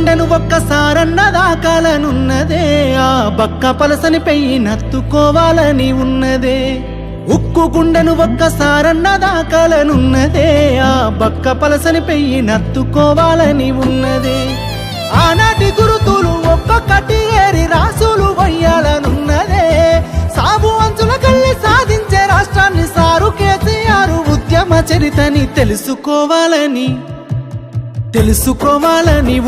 గుండెను ఒక్కసారన్న దాకాలనున్నదే, ఆ బక్క పలసని పెయ్యి నత్తుకోవాలని ఉన్నదే. ఉక్కు గుండెను ఒక్కసారన్న దాకాలనున్నదే, ఆ బక్క పలసని పెయ్యి నత్తుకోవాలని ఉన్నదే. ఆనాటి గురుతులు ఒక్కొక్కటి ఏరి రాసులు వయ్యాలనున్నదే. సాగు అంచుల కళ్ళి సాధించే రాష్ట్రాన్ని సారు కేసీఆర్ ఉద్యమ చరితని తెలుసుకోవాలని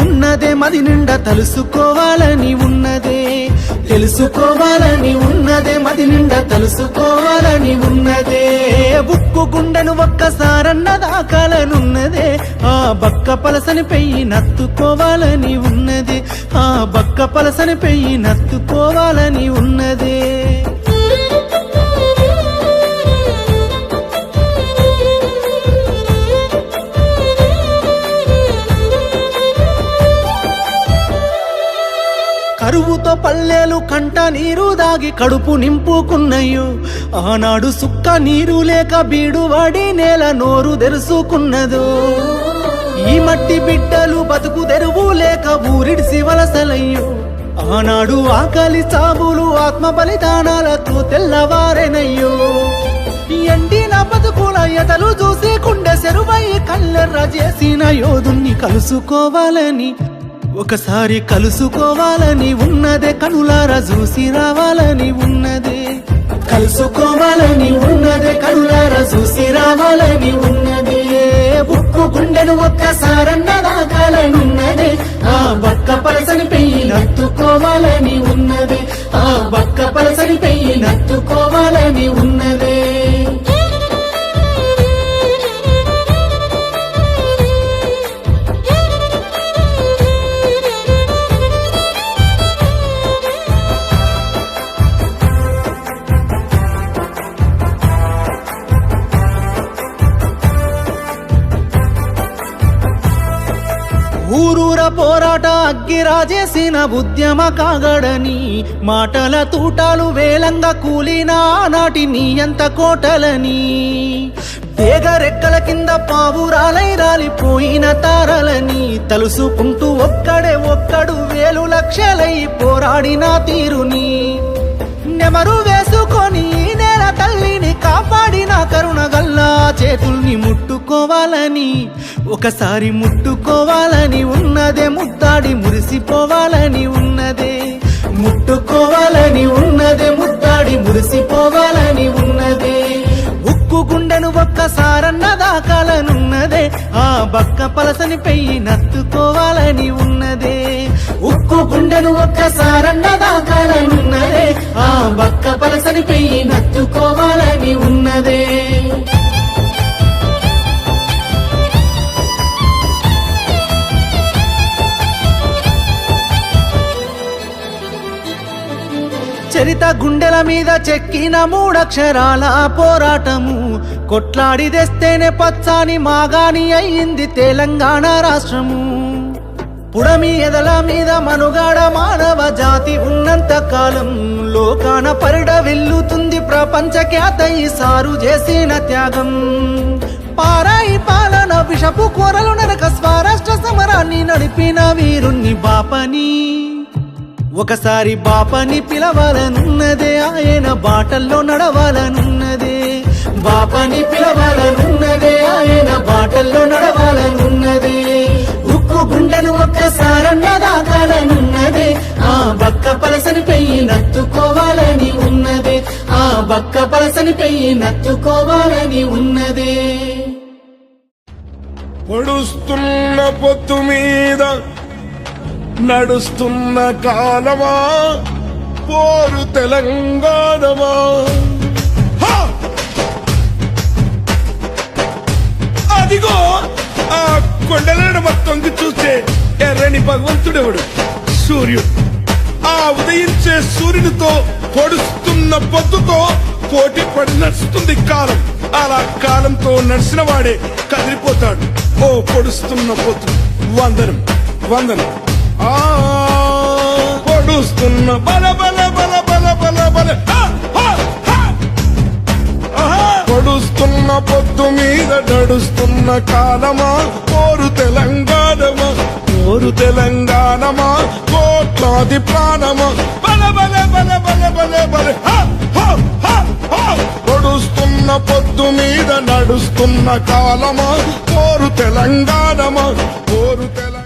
ఉన్నదే. మది నిండా తెలుసుకోవాలని ఉన్నదే, తెలుసుకోవాలని ఉన్నదే. మది నిండా తెలుసుకోవాలని ఉన్నదే. బుక్కు గుండెను ఒక్కసారన్న దాకాలనున్నదే, ఆ బక్క పలసని పెయ్యి నత్తుకోవాలని ఉన్నదే, ఆ బక్క పలసని పెయ్యి నత్తుకోవాలని ఉన్నదే. కరువుతో పల్లెలు కంట నీరు దాగి కడుపు నింపుకున్నయ్యో. ఆనాడు సుక్క నీరు లేక బీడు వాడి నేల నోరు తెరుసుకున్నదో. ఈ మట్టి బిడ్డలు బతుకు తెరువు లేక ఊరిడిసి వలసలయ్యో. ఆనాడు ఆకలి చాబులు ఆత్మ బలిదానాలతో తెల్లవారెనయ్యో. ఎండిన బతుకుల ఎదలు చూసి కుండె సెరువై కళ్ళెర్ర చేసిన యోధుణ్ణి కలుసుకోవాలని, ఒకసారి కలుసుకోవాలని ఉన్నదే. కనులారా చూసి రావాలని ఉన్నదే, కలుసుకోవాలని ఉన్నదే. కనులారా చూసి రావాలని ఉన్నదే. బుక్కు గుండెను ఒక్కసారన్న దాకాలనున్నదే, ఆ బక్క పలసని పెయ్యి నత్తుకోవాలని ఉన్నదే, ఆ బక్క పలసని పెయ్యి నత్తుకోవాలని ఉన్నదే. ఊరూర పోరాట అగ్గిరాజేసిన ఉద్యమ కాగడని, మాటల తూటాలు వేలంగా కూలిన నాటి నీ ఎంత కోటలని. వేగరెక్కల కింద పావురాలై రాలిపోయిన తారలని తలుసుకుంటూ ఒక్కడు వేలు లక్షలై పోరాడిన తీరుని. నెమరు వేసుకొని నేల తల్లిని కాపాడిన కరుణ గల్లా చేతుల్ని ముట్టుకోవాలని, ఒకసారి ముట్టుకోవాలని ఉన్నదే. ముద్దాడి మురిసిపోవాలని ఉన్నదే, ముట్టుకోవాలని ఉన్నదే. ముద్దాడి మురిసిపోవాలని ఉన్నదే. ఉక్కు గుండెను ఒక్కసారన్న దాకాలనున్నదే, ఆ బక్క పలసని పెయ్యి నత్తుకోవాలని ఉన్నదే. ఉక్కు గుండెను ఒక్కసారన్న దాకాలనున్నదే, ఆ బక్క పలసని పెయ్యి నత్తుకోవాలని ఉన్నదే. చరిత గుండెల మీద చెక్కిన మూడక్షరాల పోరాటము, కొట్లాడి తెస్తేనే పచ్చాని మాగాని అయ్యింది తెలంగాణ రాష్ట్రము. పుడమి ఎదల మీద మనుగాడ మానవ జాతి ఉన్నంత కాలం లోకాన పరిడ వెల్లుతుంది ప్రపంచ ఖ్యాత ఈ సారు చేసిన త్యాగం. పారాయి పాలన విషపు కోరలు నరక స్వరాష్ట్ర సమరాన్ని నడిపిన వీరుణ్ణి బాపని, ఒకసారి బాపని పిలవాలనున్నదే. ఆయన బాటల్లో నడవాలనున్నదే, బాపని పిలవాలనున్నదే. ఆయన బాటల్లో నడవాలనున్నదే. ఉక్కు గుండెను ఒక్కసారన్న దాకాలనున్నదే, ఆ బక్క పలసని పెయ్యి నత్తుకోవాలని ఉన్నదే, ఆ బక్క పలసని పెయ్యి నత్తుకోవాలని ఉన్నదే. పొడుస్తున్న పొత్తు మీద నడుస్తున్న కాలమా పోరు తెలంగాణమా. అదిగో ఆ కొండలను మొత్తంకి చూస్తే ఎర్రని భగవంతుడెవడు? సూర్యుడు. ఆ ఉదయించే సూర్యునితో పొడుస్తున్న పొద్దుతో పోటీ పడి నడుస్తుంది కాలం. అలా కాలంతో నడిచిన వాడే కదిలిపోతాడు. ఓ పొడుస్తున్న పొద్దు వందనం వందనం. పొడుస్తున్న బల బల బల బల బల బల పొడుస్తున్న పొద్దు మీద నడుస్తున్న కాలమా పోరు తెలంగాణమా. కోరు తెలంగాణమా కోట్లాది ప్రాణమా బల బల బల బల బల బల హ, హ, హ, హ. పొడుస్తున్న పొద్దు మీద నడుస్తున్న కాలమా కోరు తెలంగాణమా కోరు తెలంగాణ